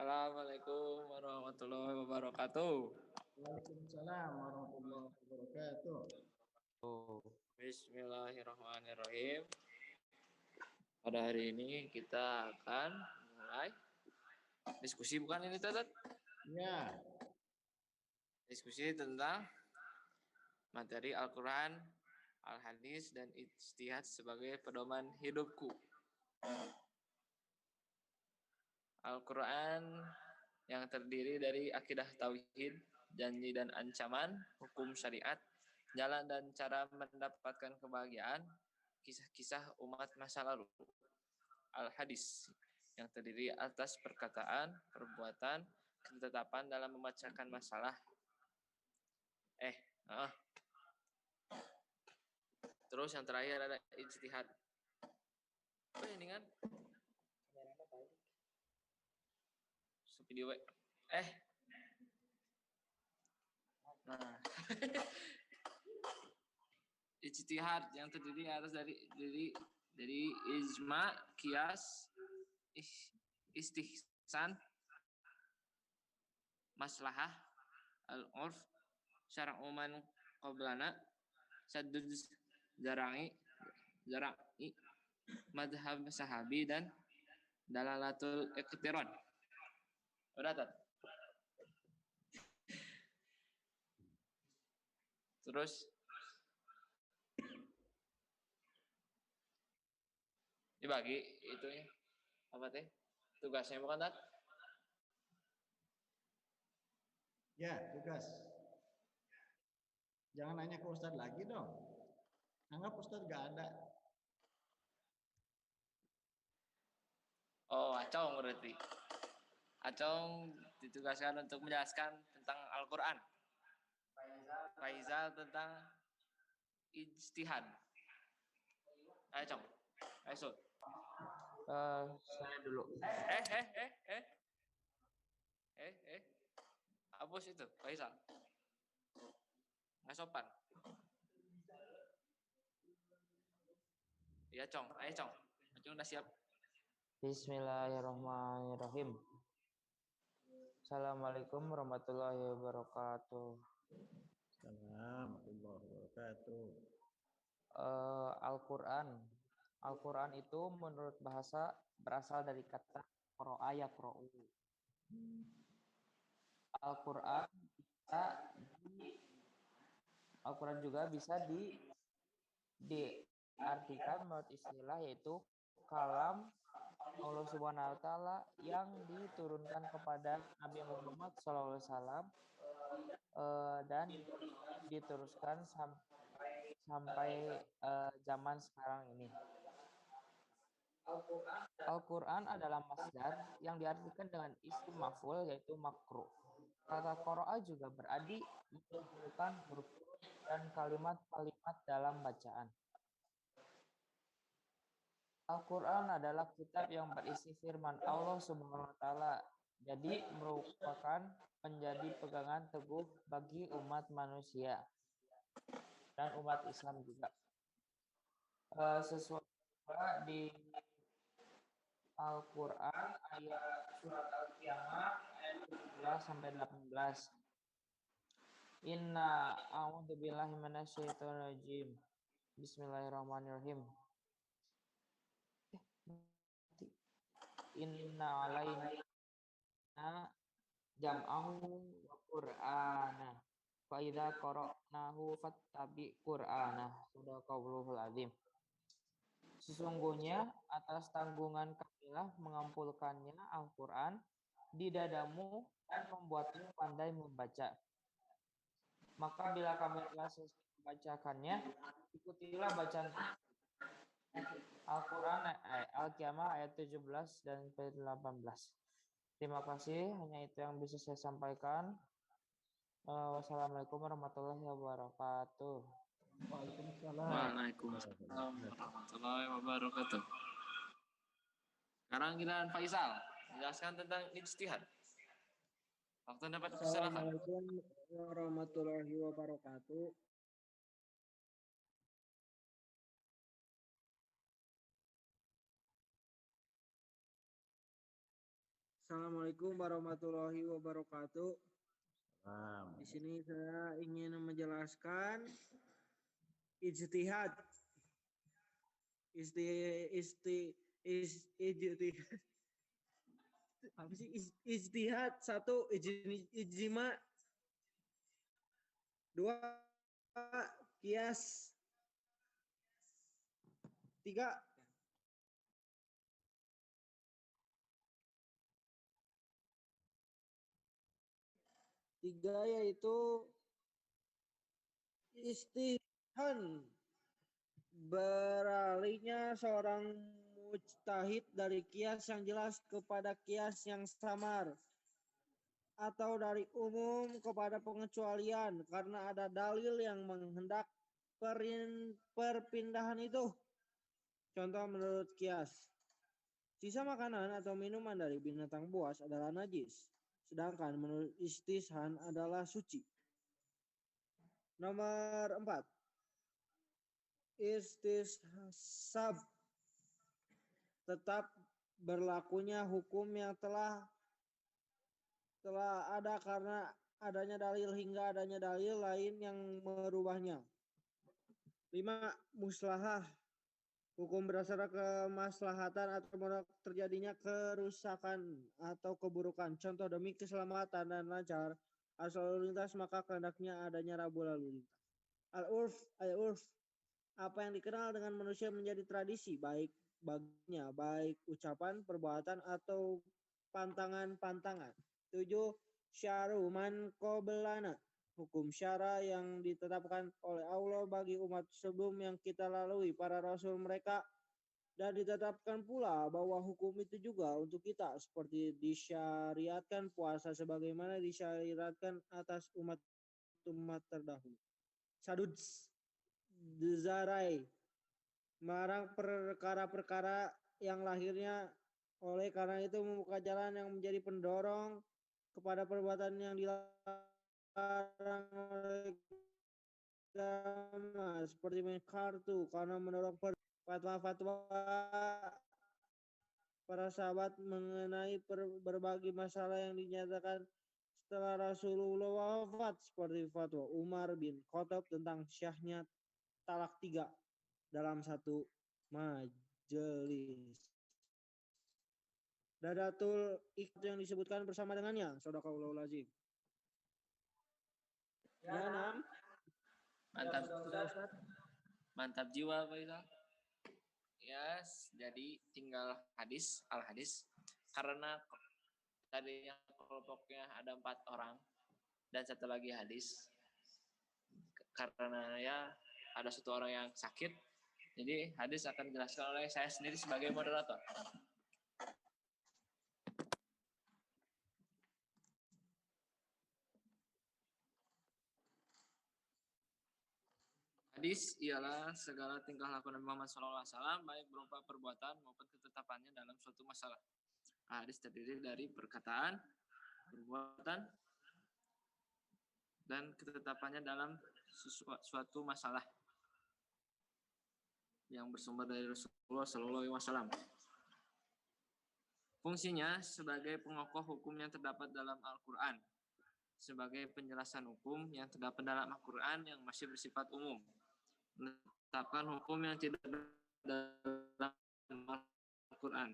Assalamualaikum warahmatullahi wabarakatuh. Waalaikumsalam warahmatullahi wabarakatuh. Bismillahirrahmanirrahim. Pada hari ini kita akan mulai diskusi, bukan ini Tatat? Ya. Diskusi tentang materi Al-Quran, Al-Hadis, dan Ijtihad sebagai pedoman hidupku. Al-Quran yang terdiri dari akidah tauhid, janji dan ancaman, hukum syariat, jalan dan cara mendapatkan kebahagiaan, kisah-kisah umat masa lalu. Al-Hadis yang terdiri atas perkataan, perbuatan, ketetapan dalam memecahkan masalah. Terus yang terakhir ada ijtihad. Ini kan video. Nah. Ijtihad yang terdiri atas dari ijma, qiyas, istihsan, maslahah, al-urf, syara' uman qablana, saddud zara'i, madhab sahabi, dan dalalatul iqtiran. Udah, Tat? Terus dibagi itu ya. Apa teh? Tugasnya bukan, Tat? Ya, tugas. Jangan nanya ke Ustadz lagi dong. Anggap Ustadz gak ada. Oh, Acong berarti. Acong ditugaskan untuk menjelaskan tentang Al-Quran. Faizal tentang ijtihad. Ayo, Cong. Ayo, Sul. Saya dulu. Hapus itu, Faizal. Nggak sopan. Ya, Cong. Ayo, Cong. Acong udah siap. Bismillahirrahmanirrahim. Assalamualaikum warahmatullahi wabarakatuh. Assalamualaikum warahmatullahi wabarakatuh. Al-Quran itu menurut bahasa berasal dari kata qara'a yaqra'u. Al-Quran juga bisa diartikan menurut istilah, yaitu kalam Allah Subhanahu wa taala yang diturunkan kepada Nabi Muhammad SAW dan diteruskan sampai zaman sekarang ini. Al-Quran adalah masdar yang diartikan dengan isim maf'ul, yaitu makruh. Kata qara'a juga berarti mengumpulkan huruf dan kalimat-kalimat dalam bacaan. Al-Quran adalah kitab yang berisi firman Allah Subhanahu wa taala, jadi merupakan menjadi pegangan teguh bagi umat manusia dan umat Islam juga. Sesuai di Al-Quran ayat surat Al-Qiyamah ayat 17 sampai 18. Inna a'udzubillahi minasyaitonirrajim. Bismillahirrahmanirrahim. Inna alaina jam'ahu wa qur'ana fa idza qara'nahu fattabi qur'ana. Shadaqallahul azim. Sesungguhnya atas tanggungan kamilah mengampulkannya Al-Quran di dadamu dan membuatmu pandai membaca. Maka bila kami telah selesai membacakannya, ikutilah bacaan Al-Quran Al-Qiyamah ayat 17 dan 18. Terima kasih, hanya itu yang bisa saya sampaikan. Wassalamualaikum warahmatullahi wabarakatuh. Waalaikumsalam warahmatullahi wabarakatuh. Sekarang kita Faizal menjelaskan tentang ijtihad. Waktu dapat silakan. Assalamualaikum warahmatullahi wabarakatuh. Assalamualaikum warahmatullahi wabarakatuh. Salam. Di sini saya ingin menjelaskan ijtihad. Ijtihad. Apa sih ijtihad? 1, ijma. 2, kias. 3, yaitu istihan, beralihnya seorang mujtahid dari kias yang jelas kepada kias yang samar, atau dari umum kepada pengecualian karena ada dalil yang menghendak perpindahan itu. Contoh menurut kias, sisa makanan atau minuman dari binatang buas adalah najis, sedangkan menurut istishhan adalah suci. Nomor 4, istishab, tetap berlakunya hukum yang telah ada karena adanya dalil hingga adanya dalil lain yang merubahnya. 5, muslahah, hukum berdasarkan kemaslahatan atau terjadinya kerusakan atau keburukan. Contoh demi keselamatan dan lancar arus lalu lintas maka kehendaknya adanya rambu lalu lintas. Al-urf, apa yang dikenal dengan manusia menjadi tradisi baik baginya, baik ucapan, perbuatan atau pantangan-pantangan. 7, syaru man qoblana, hukum syara yang ditetapkan oleh Allah bagi umat sebelum yang kita lalui para rasul mereka, dan ditetapkan pula bahwa hukum itu juga untuk kita, seperti disyariatkan puasa sebagaimana disyariatkan atas umat terdahulu. Saduds, zarai, melarang perkara-perkara yang lahirnya oleh karena itu membuka jalan yang menjadi pendorong kepada perbuatan yang dilarang oleh agama, seperti kartu karena mendorong fatwa-fatwa para sahabat mengenai berbagai masalah yang dinyatakan setelah Rasulullah wafat, seperti fatwa Umar bin Khattab tentang syahnya talak 3 dalam satu majelis. Dadatul ikhlas yang disebutkan bersama dengannya. Shadaqallahul azim. Ya, 6. Mantap. Sudah, Ustaz. Mantap jiwa Pak Isa. Yes, jadi tinggal al-hadis. Karena tadinya kelompoknya ada 4 orang dan satu lagi hadis. Karena ya ada 1 orang yang sakit, jadi hadis akan dijelaskan oleh saya sendiri sebagai moderator. Hadis ialah segala tingkah laku Nabi Muhammad SAW, baik berupa perbuatan maupun ketetapannya dalam suatu masalah. Hadis terdiri dari perkataan, perbuatan, dan ketetapannya dalam suatu masalah yang bersumber dari Rasulullah SAW. Fungsinya sebagai pengokoh hukum yang terdapat dalam Al-Quran, sebagai penjelasan hukum yang terdapat dalam Al-Quran yang masih bersifat umum, menetapkan hukum yang tidak dalam Al-Quran.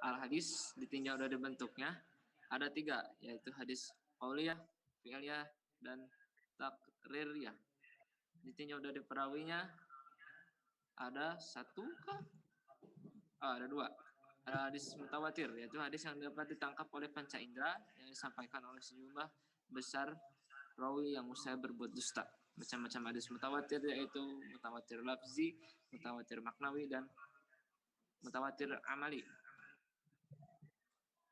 Al-hadis ditinjau dari bentuknya ada 3, yaitu hadis qauliyah, fi'liyah, dan takririyah. Ditinjau dari perawinya ada 1 kah? Ada 2. Ada hadis mutawatir, yaitu hadis yang dapat ditangkap oleh panca indera yang disampaikan oleh sejumlah besar rawi yang usai berbuat dusta. Macam-macam hadis mutawatir, yaitu mutawatir lafzi, mutawatir maknawi, dan mutawatir amali.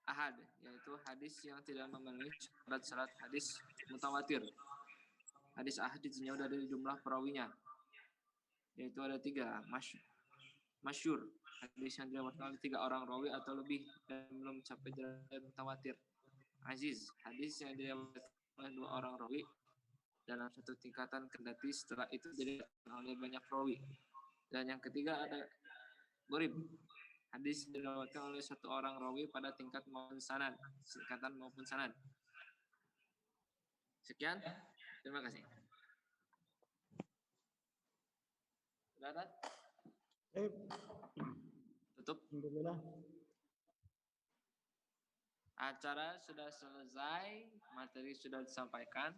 Ahad, yaitu hadis yang tidak memenuhi syarat-syarat hadis mutawatir. Hadis ahad ditinjau dari jumlah perawinya, yaitu ada 3. Masyhur, hadis yang diriwayatkan oleh 3 orang rawi atau lebih dan belum mencapai derajat mutawatir. Aziz, hadis yang diriwayatkan oleh 2 orang rawi dalam satu tingkatan kendati setelah itu diriwayatkan oleh banyak rawi. Dan yang ketiga ada Gurib. Hadis diriwayatkan oleh satu orang rawi pada tingkat maupun sanad, singkatan maupun sanad. Sekian, terima kasih. Sudah ada? Tutup. Alhamdulillah. Acara sudah selesai, materi sudah disampaikan.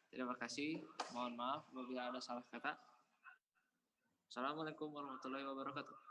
Terima kasih. Mohon maaf apabila ada salah kata. Assalamualaikum warahmatullahi wabarakatuh.